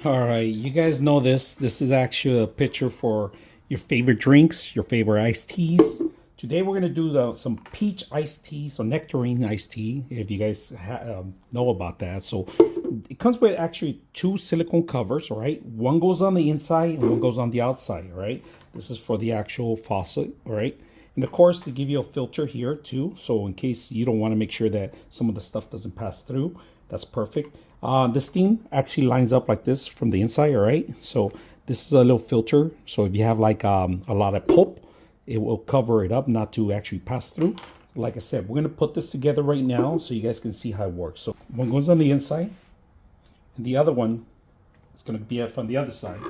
All right, you guys know this. This is actually a picture for your favorite drinks, your favorite iced teas. Today we're gonna do some peach iced tea, so nectarine iced tea, if you guys know about that. So it comes with actually two silicone covers, all right? One goes on the inside and one goes on the outside, all right? This is for the actual faucet, all right? And of course, they give you a filter here too. So in case you don't want to make sure that some of the stuff doesn't pass through, that's perfect. This thing actually lines up like this from the inside, all right? So this is a little filter. So if you have like a lot of pulp, it will cover it up not to actually pass through. Like I said, we're going to put this together right now so you guys can see how it works. So one goes on the inside and the other one is going to be from the other side.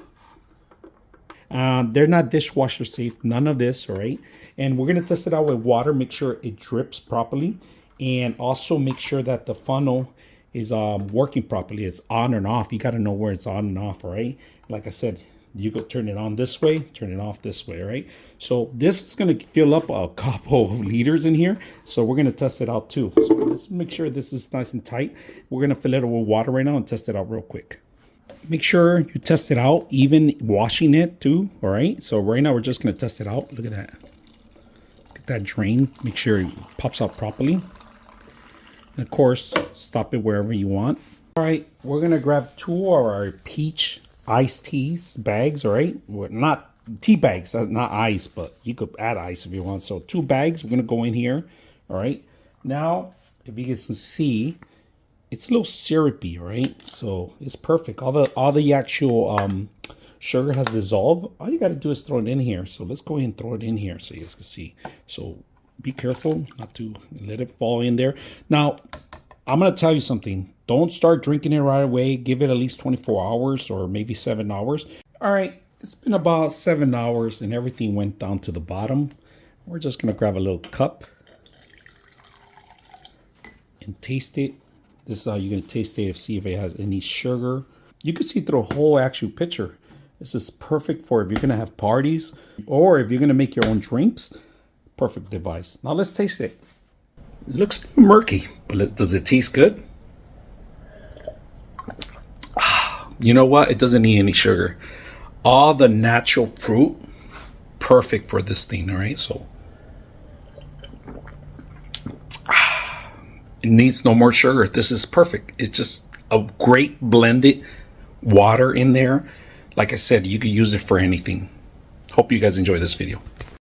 They're not dishwasher safe, none of this, all right? And we're going to test it out with water, make sure it drips properly, and also make sure that the funnel is working properly. It's on and off. You got to know where it's on and off, all right? Like I said, you go turn it on this way, turn it off this way, all right? So this is going to fill up a couple of liters in here, so we're going to test it out too. So let's make sure this is nice and tight. We're going to fill it with water right now and test it out real quick. Make sure you test it out, even washing it too, all right? So right now we're just going to test it out. Look at that. Look at that drain. Make sure it pops out properly. And of course, stop it wherever you want. All right, we're going to grab two of our peach iced teas bags, all right? Well, not tea bags, not ice, but you could add ice if you want. So 2 bags, we're going to go in here, all right? Now, if you guys can see, it's a little syrupy, right? So it's perfect. All the actual sugar has dissolved. All you got to do is throw it in here. So let's go ahead and throw it in here so you guys can see. So be careful not to let it fall in there. Now, I'm going to tell you something. Don't start drinking it right away. Give it at least 24 hours or maybe 7 hours. All right, it's been about 7 hours and everything went down to the bottom. We're just going to grab a little cup and taste it. This is how you're going to taste it, see if it has any sugar. You can see through a whole actual picture. This is perfect for if you're going to have parties or if you're going to make your own drinks. Perfect device. Now let's taste it. It looks murky, but does it taste good? You know what? It doesn't need any sugar. All the natural fruit, perfect for this thing, all right? So it needs no more sugar. This is perfect. It's just a great blended water in there. Like I said, you could use it for anything. Hope you guys enjoy this video.